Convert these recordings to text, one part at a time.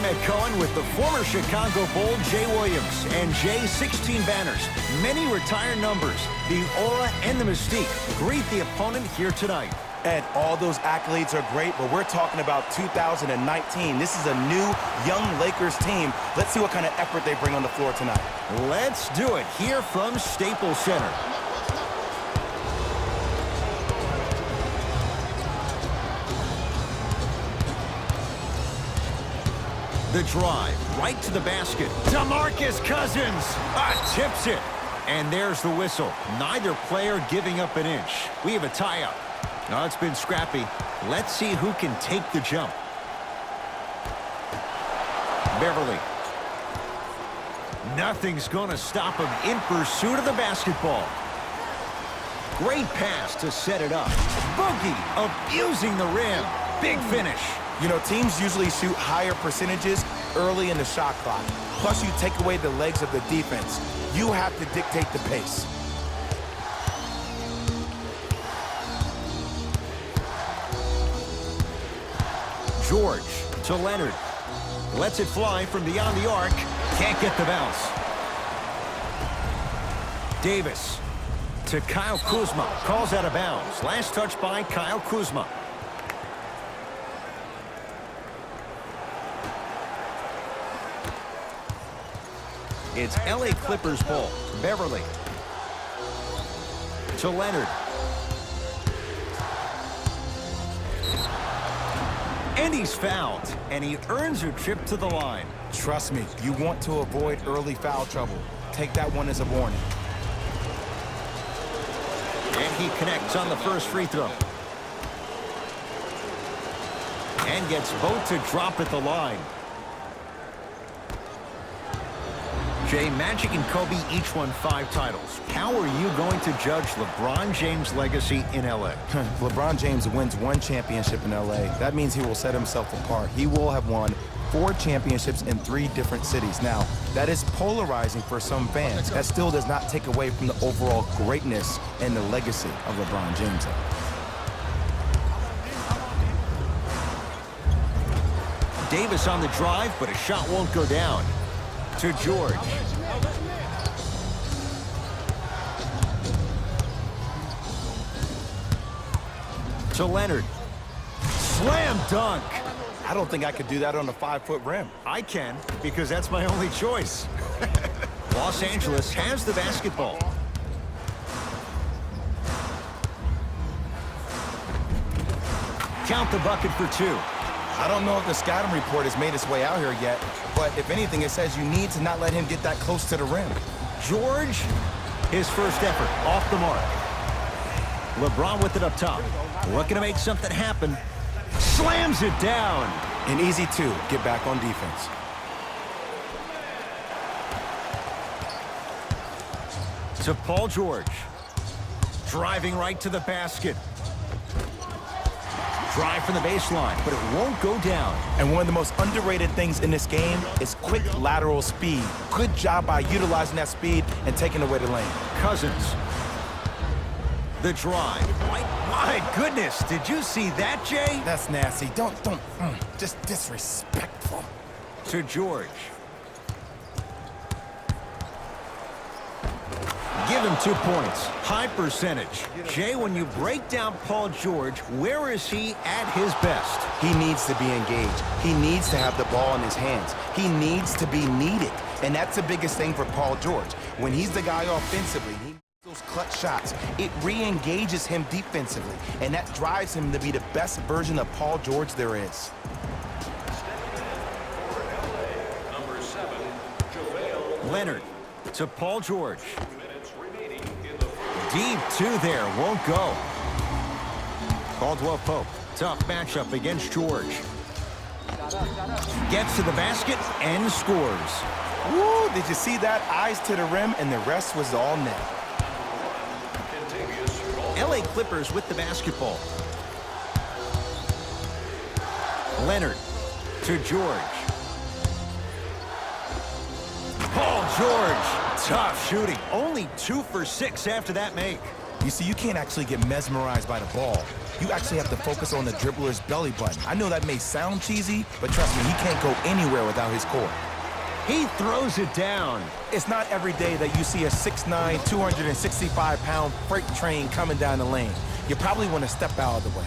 Ed Cohen with the former Chicago Bull, Jay Williams, and Jay's 16 banners. Many retired numbers, the aura and the mystique greet the opponent here tonight. Ed, all those accolades are great, but we're talking about 2019. This is a new, young Lakers team. Let's see what kind of effort they bring on the floor tonight. Let's do it here from Staples Center. The drive, right to the basket. DeMarcus Cousins tips it. And there's the whistle. Neither player giving up an inch. We have a tie-up. Now it's been scrappy. Let's see who can take the jump. Beverly. Nothing's going to stop him in pursuit of the basketball. Great pass to set it up. Boogie abusing the rim. Big finish. You know, teams usually shoot higher percentages early in the shot clock. Plus, you take away the legs of the defense. You have to dictate the pace. George to Leonard. Lets it fly from beyond the arc. Can't get the bounce. Davis to Kyle Kuzma. Calls out of bounds. Last touch by Kyle Kuzma. It's LA Clippers ball. Beverly to Leonard. And he's fouled, and he earns a trip to the line. Trust me, you want to avoid early foul trouble. Take that one as a warning. And he connects on the first free throw. And gets both to drop at the line. Jay, Magic and Kobe each won 5 titles. How are you going to judge LeBron James' legacy in L.A.? LeBron James wins 1 championship in L.A. That means he will set himself apart. He will have won 4 championships in 3 different cities. Now, that is polarizing for some fans. That still does not take away from the overall greatness and the legacy of LeBron James. Davis on the drive, but a shot won't go down. To George. To Leonard. Slam dunk. I don't think I could do that on a 5-foot rim. I can, because that's my only choice. Los Angeles has the basketball. Count the bucket for 2. I don't know if the scouting report has made its way out here yet, but if anything, it says you need to not let him get that close to the rim. George, his first effort, off the mark. LeBron with it up top. Looking to make something happen. Slams it down. An easy 2, get back on defense. To Paul George. Driving right to the basket. Drive from the baseline, but it won't go down. And one of the most underrated things in this game is quick lateral speed. Good job by utilizing that speed and taking away the lane. Cousins. The drive. My goodness, did you see that, Jay? That's nasty. Just disrespectful. To George. Give him 2 points. High percentage. Jay, when you break down Paul George, where is he at his best? He needs to be engaged. He needs to have the ball in his hands. He needs to be needed. And that's the biggest thing for Paul George. When he's the guy offensively, he needs those clutch shots. It re-engages him defensively. And that drives him to be the best version of Paul George there is. Leonard to Paul George. Deep 2 there, won't go. Caldwell Pope, tough matchup against George. Gets to the basket and scores. Woo, did you see that? Eyes to the rim, and the rest was all net. LA Clippers with the basketball. Leonard to George. Paul George, tough shooting. Only 2 for 6 after that make. You see, you can't actually get mesmerized by the ball. You actually have to focus on the dribbler's belly button. I know that may sound cheesy, but trust me, he can't go anywhere without his core. He throws it down. It's not every day that you see a 6'9", 265-pound freight train coming down the lane. You probably want to step out of the way.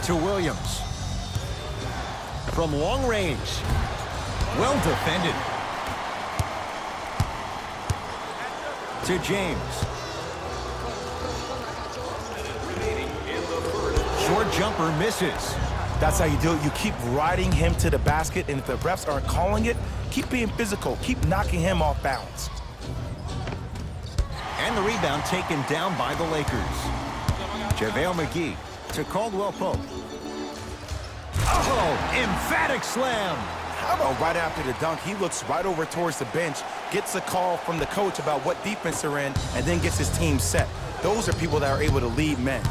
To Williams. From long range. Well defended. To James. Short jumper misses. That's how you do it. You keep riding him to the basket, and if the refs aren't calling it, keep being physical. Keep knocking him off balance. And the rebound taken down by the Lakers. JaVale McGee to Caldwell Pope. Oh, emphatic slam. How about right after the dunk, he looks right over towards the bench, gets a call from the coach about what defense they're in, and then gets his team set. Those are people that are able to lead men.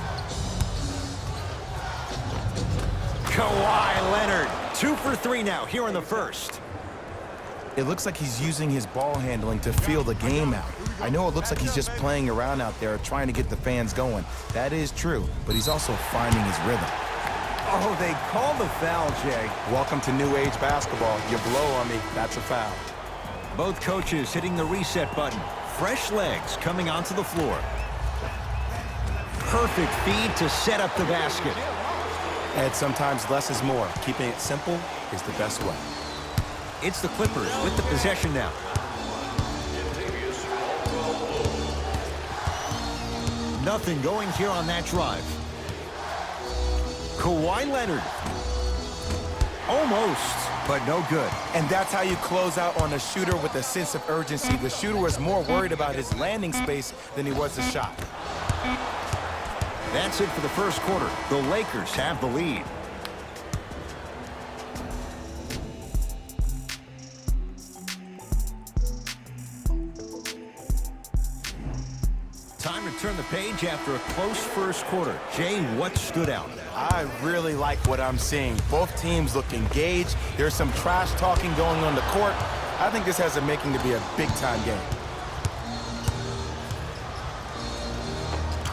Kawhi Leonard, 2 for 3 now here in the first. It looks like he's using his ball handling to feel the game out. I know it looks like he's just playing around out there trying to get the fans going. That is true, but he's also finding his rhythm. Oh, they call the foul, Jay. Welcome to new age basketball. You blow on me, that's a foul. Both coaches hitting the reset button. Fresh legs coming onto the floor. Perfect feed to set up the basket. And sometimes less is more. Keeping it simple is the best way. It's the Clippers with the possession now. Nothing going here on that drive. Kawhi Leonard. Almost, but no good. And that's how you close out on a shooter with a sense of urgency. The shooter was more worried about his landing space than he was the shot. That's it for the first quarter. The Lakers have the lead. Time to turn the page after a close first quarter. Jay, what stood out? I really like what I'm seeing. Both teams look engaged. There's some trash talking going on the court. I think this has the making to be a big-time game.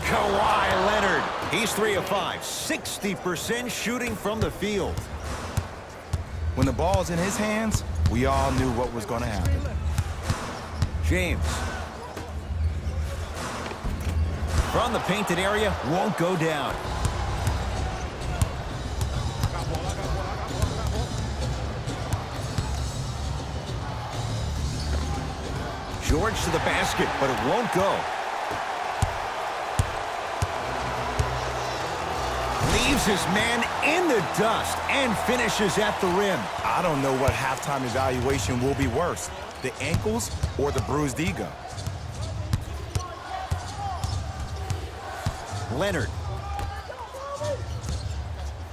Kawhi Leonard. He's 3 of 5. 60% shooting from the field. When the ball's in his hands, we all knew what was going to happen. James. From the painted area, won't go down. George to the basket, but it won't go. Leaves his man in the dust and finishes at the rim. I don't know what halftime evaluation will be worse, the ankles or the bruised ego. Leonard.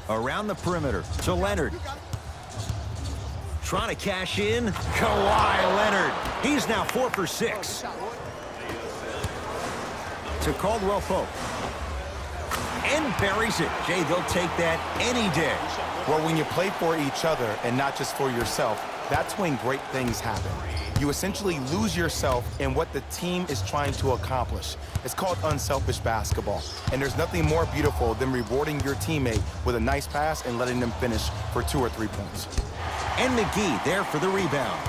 Around the perimeter to Leonard. Trying to cash in. Kawhi Leonard. He's now 4 for 6. To Caldwell Pope. And buries it. Jay, they'll take that any day. Well, when you play for each other and not just for yourself, that's when great things happen. You essentially lose yourself in what the team is trying to accomplish. It's called unselfish basketball. And there's nothing more beautiful than rewarding your teammate with a nice pass and letting them finish for 2 or 3 points. And McGee there for the rebound.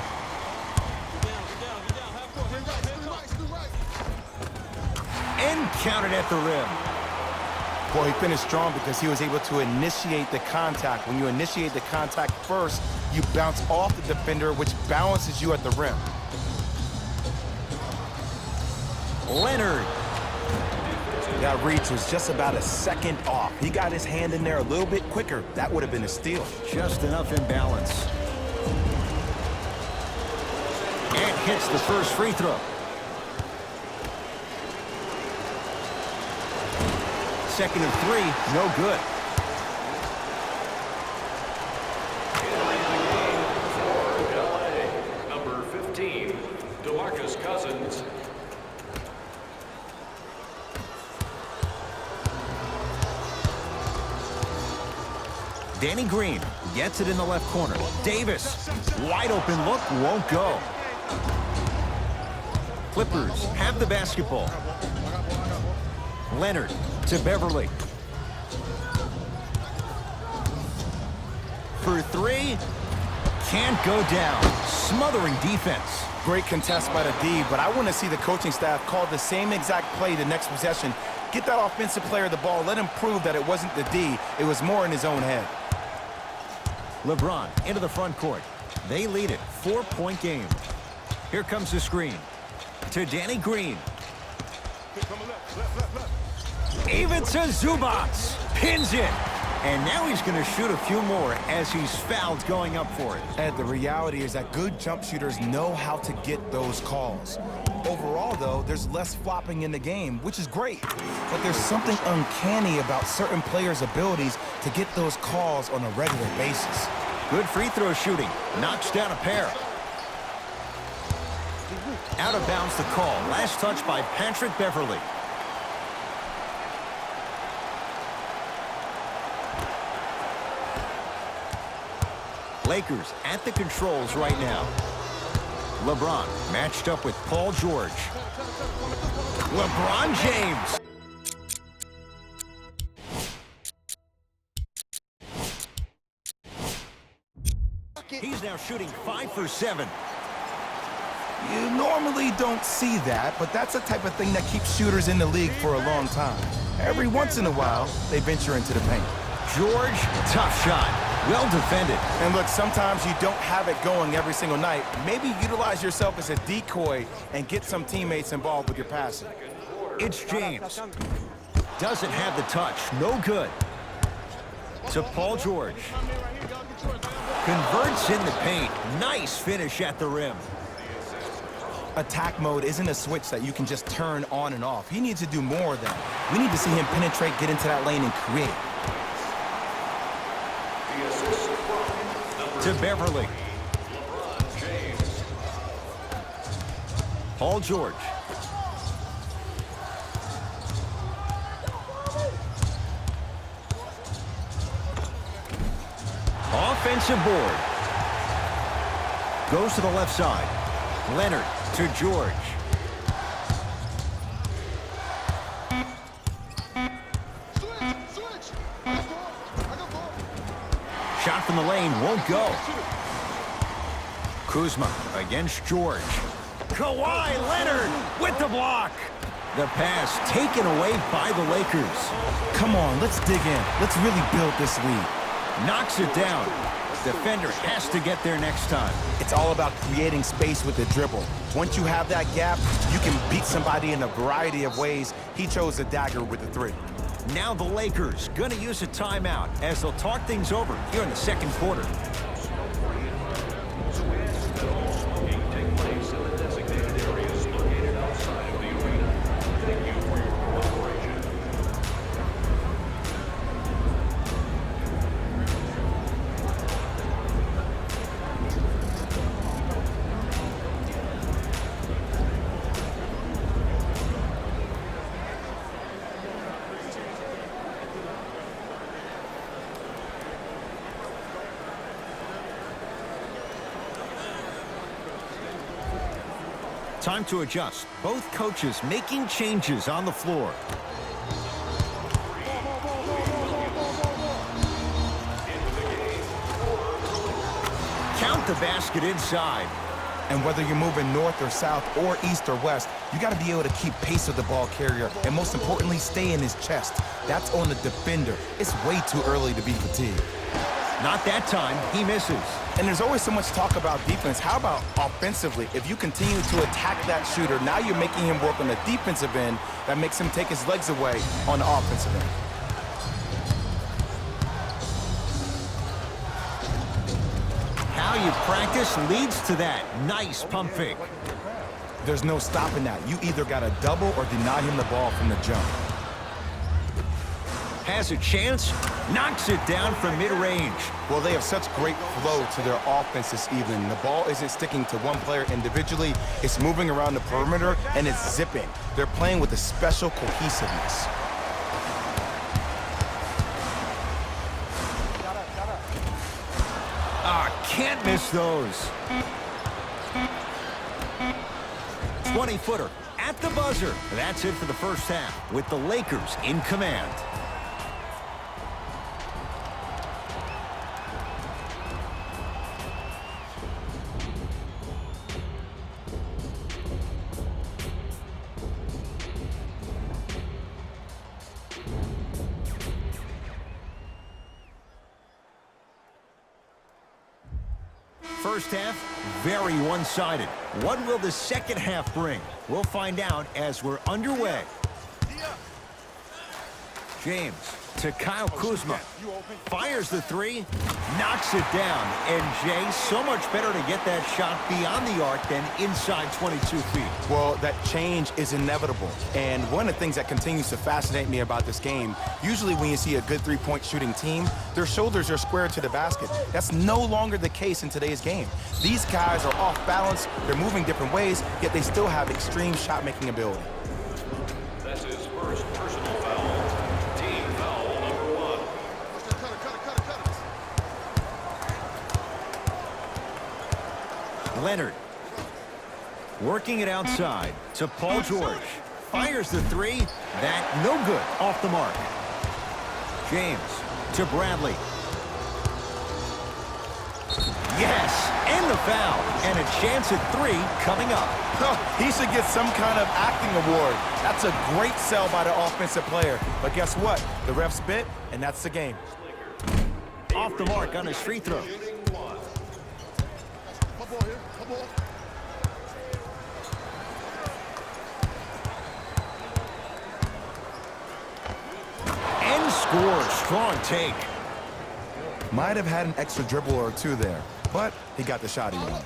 And counted at the rim. Well, he finished strong because he was able to initiate the contact. When you initiate the contact first, you bounce off the defender, which balances you at the rim. Leonard. That reach was just about a second off. He got his hand in there a little bit quicker. That would have been a steal. Just enough imbalance. And hits the first free throw. Second and 3, no good. Number 15, DeMarcus Cousins. Danny Green gets it in the left corner. Davis, wide open look, won't go. Clippers have the basketball. Leonard to Beverly. For three. Can't go down. Smothering defense. Great contest by the D, but I want to see the coaching staff call the same exact play the next possession. Get that offensive player the ball. Let him prove that it wasn't the D. It was more in his own head. LeBron into the front court. They lead it. 4-point game. Here comes the screen. To Danny Green. Even to Zubats. Pins it. And now he's going to shoot a few more as he's fouled going up for it. And the reality is that good jump shooters know how to get those calls. Overall, though, there's less flopping in the game, which is great. But there's something uncanny about certain players' abilities to get those calls on a regular basis. Good free throw shooting. Knocks down a pair. Out of bounds the call. Last touch by Patrick Beverly. Lakers at the controls right now. LeBron matched up with Paul George. LeBron James. He's now shooting 5 for 7. You normally don't see that, but that's the type of thing that keeps shooters in the league for a long time. Every once in a while, they venture into the paint. George, tough shot. Well defended. And look, sometimes you don't have it going every single night. Maybe utilize yourself as a decoy and get some teammates involved with your passing. It's James. Doesn't have the touch. No good. To Paul George. Converts in the paint. Nice finish at the rim. Attack mode isn't a switch that you can just turn on and off. He needs to do more of that. We need to see him penetrate, get into that lane, and create. To Beverly. Paul George. Offensive board. Goes to the left side. Leonard to George. Shot from the lane won't go. Kuzma against George. Kawhi Leonard with the block. The pass taken away by the Lakers. Come on, let's dig in. Let's really build this lead. Knocks it down. Defender has to get there next time. It's all about creating space with the dribble. Once you have that gap, you can beat somebody in a variety of ways. He chose the dagger with the three. Now the Lakers going to use a timeout as they'll talk things over here in the second quarter. Time to adjust. Both coaches making changes on the floor. Count the basket inside. And whether you're moving north or south or east or west, you got to be able to keep pace with the ball carrier and most importantly, stay in his chest. That's on the defender. It's way too early to be fatigued. Not that time. He misses. And there's always so much talk about defense. How about offensively? If you continue to attack that shooter, now you're making him work on the defensive end. That makes him take his legs away on the offensive end. How you practice leads to that. Nice pump fake. There's no stopping that. You either got to double or deny him the ball from the jump. Has a chance, knocks it down from mid-range. Well, they have such great flow to their offense this evening. The ball isn't sticking to one player individually. It's moving around the perimeter, and it's zipping. They're playing with a special cohesiveness. Can't miss those. 20-footer at the buzzer. That's it for the first half, with the Lakers in command. First half, very one-sided. What will the second half bring? We'll find out as we're underway. James to Kyle Kuzma. Fires the three, knocks it down. And Jay, so much better to get that shot beyond the arc than inside 22 feet. Well, that change is inevitable. And one of the things that continues to fascinate me about this game, usually when you see a good three-point shooting team, their shoulders are squared to the basket. That's no longer the case in today's game. These guys are off balance, they're moving different ways, yet they still have extreme shot-making ability. That's his first personal foul. Team foul number 1. Leonard working it outside to Paul George. Fires the three. That no good. Off the mark. James to Bradley. Yes, and the foul. And a chance at three coming up. He should get some kind of acting award. That's a great sell by the offensive player. But guess what? The ref spit, and that's the game. Off the mark on his free throw. And scores. Strong take. Might have had an extra dribble or two there, but he got the shot he wanted.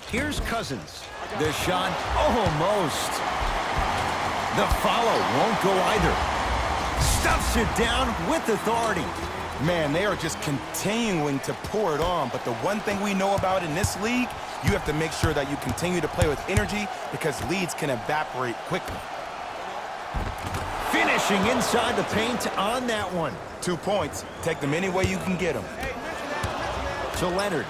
Here's Cousins. The shot almost. The follow won't go either. Stuffs it down with authority. Man, they are just continuing to pour it on, but the one thing we know about in this league, you have to make sure that you continue to play with energy because leads can evaporate quickly. Finishing inside the paint on that one. 2 points. Take them any way you can get them. To Leonard.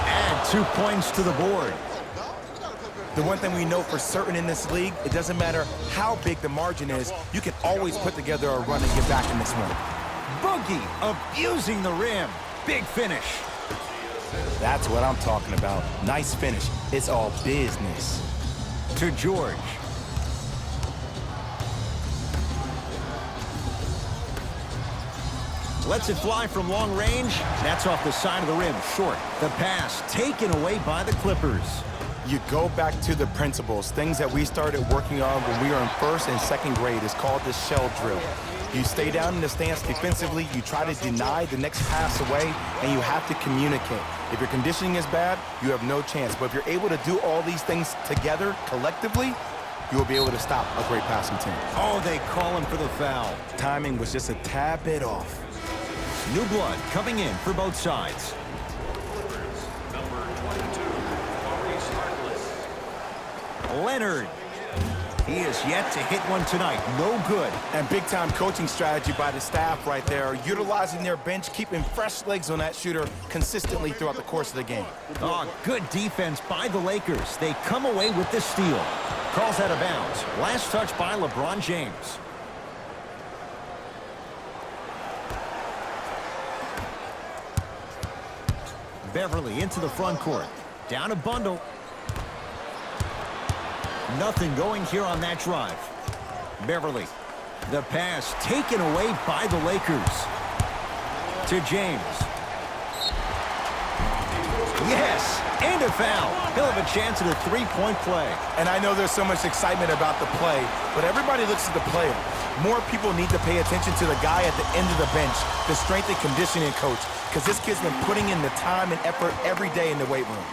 Add 2 points to the board. The one thing we know for certain in this league, it doesn't matter how big the margin is, you can always put together a run and get back in this one. Boogie abusing the rim. Big finish. That's what I'm talking about. Nice finish. It's all business. To George. Lets it fly from long range. That's off the side of the rim, short. The pass taken away by the Clippers. You go back to the principles, things that we started working on when we were in first and second grade. It's called the shell drill. You stay down in the stance defensively, you try to deny the next pass away, and you have to communicate. If your conditioning is bad, you have no chance. But if you're able to do all these things together, collectively, you will be able to stop a great passing team. Oh, they call him for the foul. Timing was just a tad bit off. New blood coming in for both sides. Number 22, Maurice Harkless. Leonard. He is yet to hit one tonight. No good. And big-time coaching strategy by the staff right there, utilizing their bench, keeping fresh legs on that shooter consistently throughout the course of the game. Oh, good defense by the Lakers. They come away with the steal. Calls out of bounds. Last touch by LeBron James. Beverly into the front court. Down a bundle. Nothing going here on that drive. Beverly. The pass taken away by the Lakers. To James. Yes, and a foul. He'll have a chance at a three-point play. And I know there's so much excitement about the play, but everybody looks at the player. More people need to pay attention to the guy at the end of the bench, the strength and conditioning coach, because this kid's been putting in the time and effort every day in the weight room.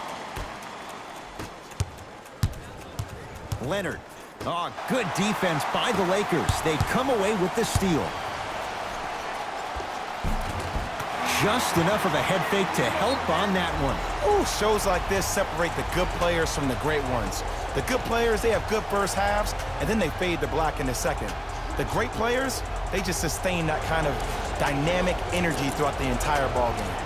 Leonard. Oh, good defense by the Lakers. They come away with the steal. Just enough of a head fake to help on that one. Ooh, shows like this separate the good players from the great ones. The good players, they have good first halves, and then they fade to black in the second. The great players, they just sustain that kind of dynamic energy throughout the entire ballgame.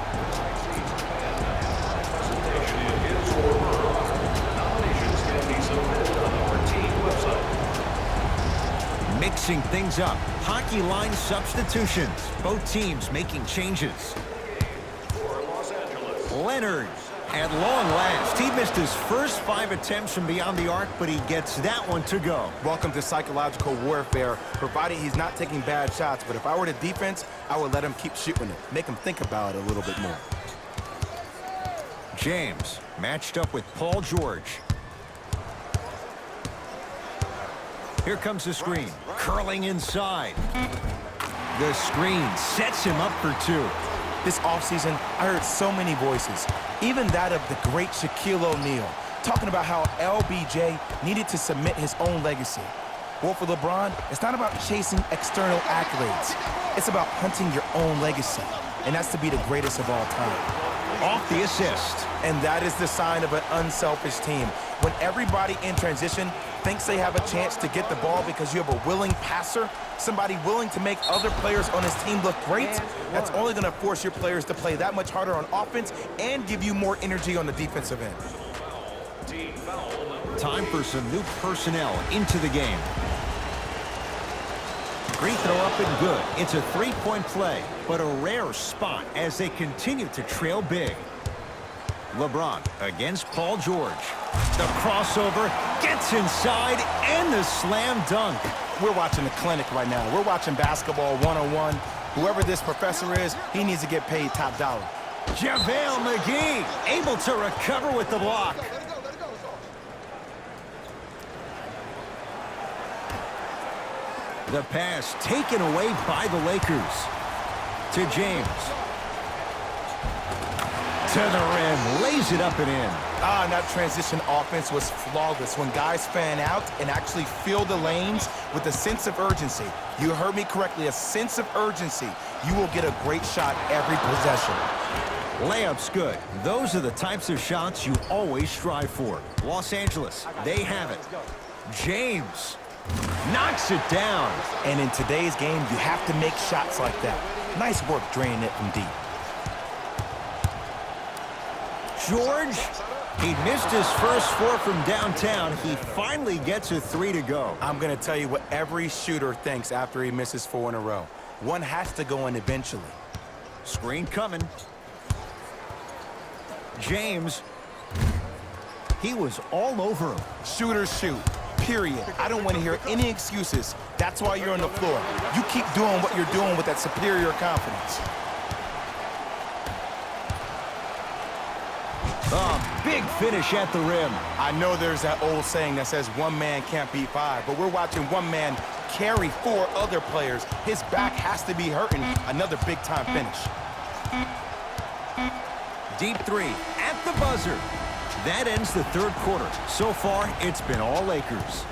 Mixing things up. Hockey line substitutions. Both teams making changes. For Los Angeles. Leonard. At long last, he missed his first 5 attempts from beyond the arc, but he gets that one to go. Welcome to psychological warfare, provided he's not taking bad shots. But if I were the defense, I would let him keep shooting it. Make him think about it a little bit more. James matched up with Paul George. Here comes the screen. Curling inside. The screen sets him up for 2. This offseason, I heard so many voices, even that of the great Shaquille O'Neal, talking about how LBJ needed to cement his own legacy. Well, for LeBron, it's not about chasing external accolades. It's about hunting your own legacy, and that's to be the greatest of all time. Off the assist. And that is the sign of an unselfish team. When everybody in transition thinks they have a chance to get the ball because you have a willing passer, somebody willing to make other players on his team look great, that's only going to force your players to play that much harder on offense and give you more energy on the defensive end. Team foul number Time for some new personnel into the game. Free throw up and good. It's a 3-point play, but a rare spot as they continue to trail big. LeBron against Paul George. The crossover gets inside and the slam dunk. We're watching the clinic right now. We're watching basketball 101. Whoever this professor is, he needs to get paid top dollar. JaVale McGee able to recover with the block. The pass taken away by the Lakers. To James. To the rim, lays it up and in. And that transition offense was flawless when guys fan out and actually fill the lanes with a sense of urgency. You heard me correctly, a sense of urgency. You will get a great shot every possession. Layup's good. Those are the types of shots you always strive for. Los Angeles, they have it. James knocks it down. And in today's game, you have to make shots like that. Nice work draining it from deep. George, he missed his first 4 from downtown. He finally gets a 3 to go. I'm going to tell you what every shooter thinks after he misses 4 in a row. One has to go in eventually. Screen coming. James, he was all over him. Shooters shoot, period. I don't want to hear any excuses. That's why you're on the floor. You keep doing what you're doing with that superior confidence. Big finish at the rim. I know there's that old saying that says one man can't beat 5, but we're watching one man carry 4 other players. His back has to be hurting. Another big-time finish. Deep 3 at the buzzer. That ends the 3rd quarter. So far, it's been all Lakers.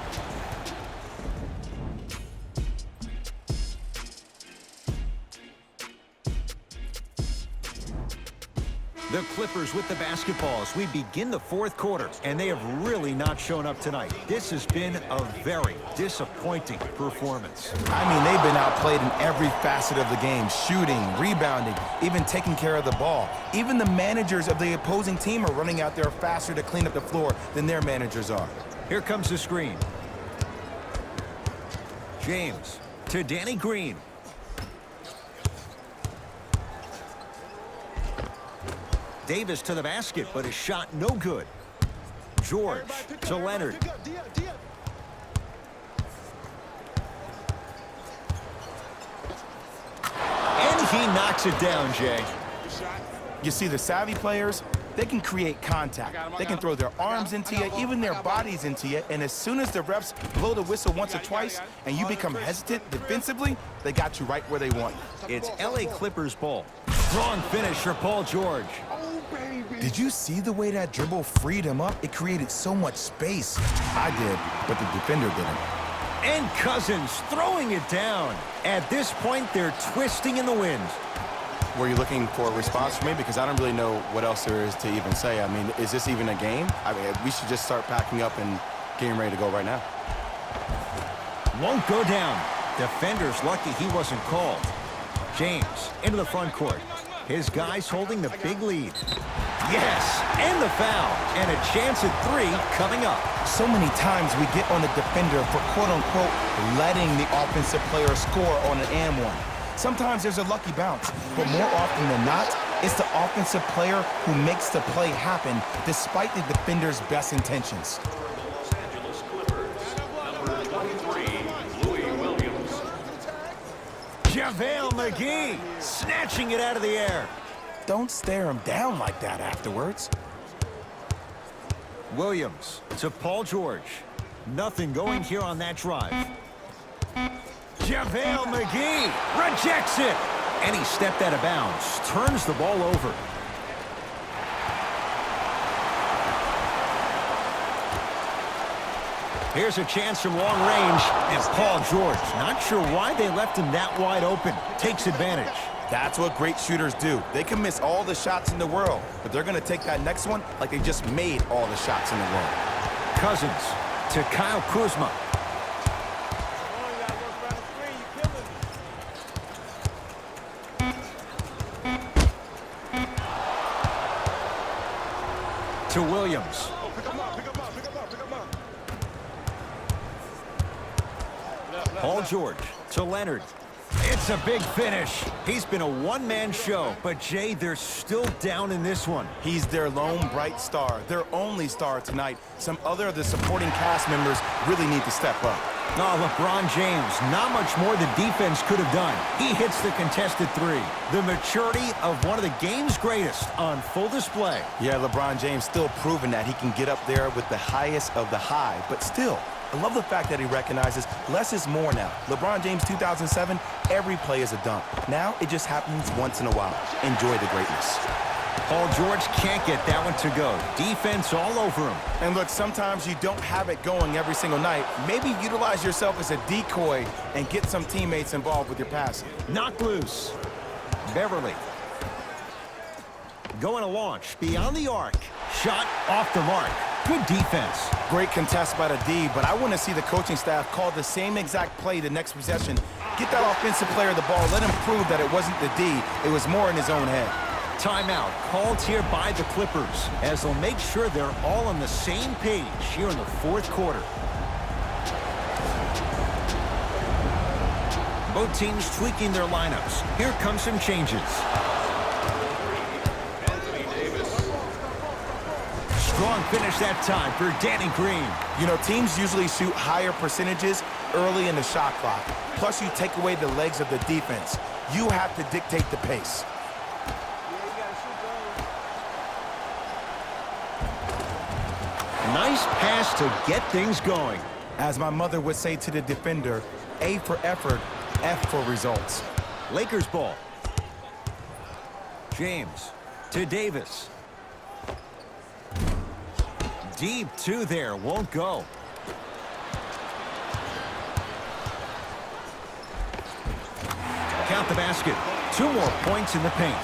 The Clippers with the basketball as we begin the 4th quarter, and they have really not shown up tonight. This has been a very disappointing performance. I mean, they've been outplayed in every facet of the game. Shooting, rebounding, even taking care of the ball. Even the managers of the opposing team are running out there faster to clean up the floor than their managers are. Here comes the screen. James to Danny Green. Davis to the basket, but his shot no good. George to Leonard. And he knocks it down, Jay. You see, the savvy players, they can create contact. They can throw their arms into you, even their bodies into you, and as soon as the refs blow the whistle once or twice and you become hesitant defensively, they got you right where they want you. It's LA Clippers ball. Strong finish for Paul George. Did you see the way that dribble freed him up? It created so much space. I did, but the defender didn't. And Cousins throwing it down. At this point, they're twisting in the wind. Were you looking for a response from me? Because I don't really know what else there is to even say. I mean, is this even a game? I mean, we should just start packing up and getting ready to go right now. Won't go down. Defender's lucky he wasn't called. James into the front court. His guys holding the big lead. Yes, and the foul. And a chance at 3 coming up. So many times we get on the defender for quote-unquote letting the offensive player score on an and one. Sometimes there's a lucky bounce, but more often than not, it's the offensive player who makes the play happen despite the defender's best intentions. Los Angeles Clippers, number 23, Louis Williams. JaVale McGee snatching it out of the air. Don't stare him down like that afterwards. Williams to Paul George. Nothing going here on that drive. JaVale McGee rejects it. And he stepped out of bounds. Turns the ball over. Here's a chance from long range. And Paul George, not sure why they left him that wide open. Takes advantage. That's what great shooters do. They can miss all the shots in the world, but they're going to take that next one like they just made all the shots in the world. Cousins to Kyle Kuzma. To Williams. Paul George to Leonard. It's a big finish. He's been a one-man show, but Jay, they're still down in this one. He's their lone bright star, their only star tonight. Some other of the supporting cast members really need to step up. Oh, LeBron James, not much more the defense could have done. He hits the contested 3. The maturity of one of the game's greatest on full display. Yeah, LeBron James still proving that he can get up there with the highest of the high, but still, I love the fact that he recognizes less is more now. LeBron James 2007, every play is a dunk. Now it just happens once in a while. Enjoy the greatness. Paul George can't get that one to go. Defense all over him. And look, sometimes you don't have it going every single night. Maybe utilize yourself as a decoy and get some teammates involved with your passing. Knocked loose. Beverly. Going to launch beyond the arc. Shot off the mark. Good defense. Great contest by the D, but I want to see the coaching staff call the same exact play the next possession. Get that offensive player the ball. Let him prove that it wasn't the D. It was more in his own head. Timeout called here by the Clippers as they'll make sure they're all on the same page here in the fourth quarter. Both teams tweaking their lineups. Here come some changes. Strong finish that time for Danny Green. You know, teams usually shoot higher percentages early in the shot clock. Plus, you take away the legs of the defense. You have to dictate the pace. Nice pass to get things going. As my mother would say to the defender, A for effort, F for results. Lakers ball. James to Davis. Deep two there, won't go. Count the basket. 2 more points in the paint.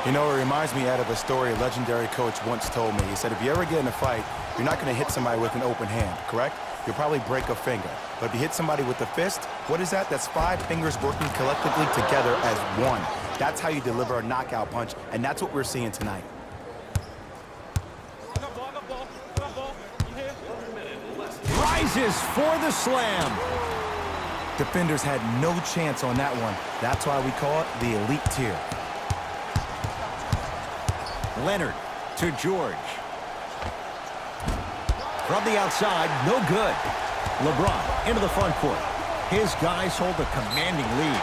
You know, it reminds me, Ed, of a story a legendary coach once told me. He said, if you ever get in a fight, you're not going to hit somebody with an open hand, correct? You'll probably break a finger. But if you hit somebody with a fist, what is that? That's 5 fingers working collectively together as one. That's how you deliver a knockout punch, and that's what we're seeing tonight. Rises for the slam. Defenders had no chance on that one. That's why we call it the elite tier. Leonard to George. From the outside, no good. LeBron into the front court. His guys hold a commanding lead.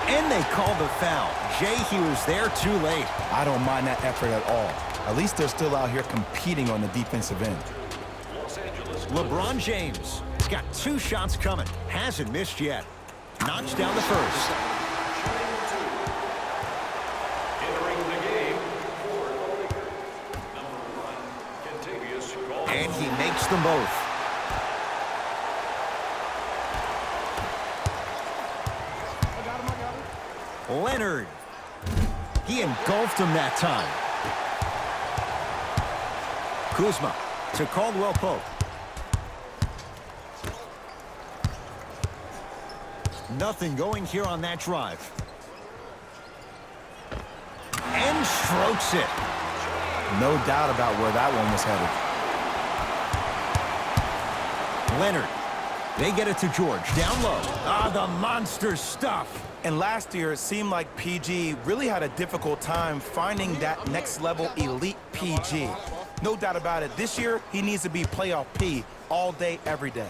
And they call the foul. Jay, he was there too late. I don't mind that effort at all. At least they're still out here competing on the defensive end. LeBron James has got 2 shots coming. Hasn't missed yet. Knocks down the first. Entering the game for the Lakers, number 1, And he makes them both. Leonard. He engulfed him that time. Kuzma to Caldwell Pope. Nothing going here on that drive. And strokes it. No doubt about where that one was headed. Leonard. They get it to George. Down low. Ah, the monster stuff. And last year, it seemed like PG really had a difficult time finding that next-level elite PG. No doubt about it, this year, he needs to be playoff P all day, every day.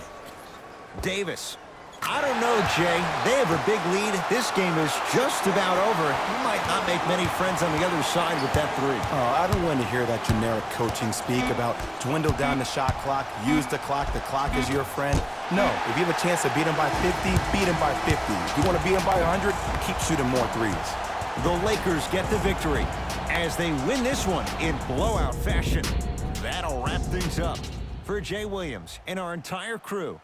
Davis. I don't know, Jay. They have a big lead. This game is just about over. He might not make many friends on the other side with that three. Oh, I don't want to hear that generic coaching speak about dwindle down the shot clock, use the clock is your friend. No, if you have a chance to beat him by 50, beat him by 50. If you want to beat him by 100, keep shooting more threes. The Lakers get the victory as they win this one in blowout fashion. That'll wrap things up. For Jay Williams and our entire crew,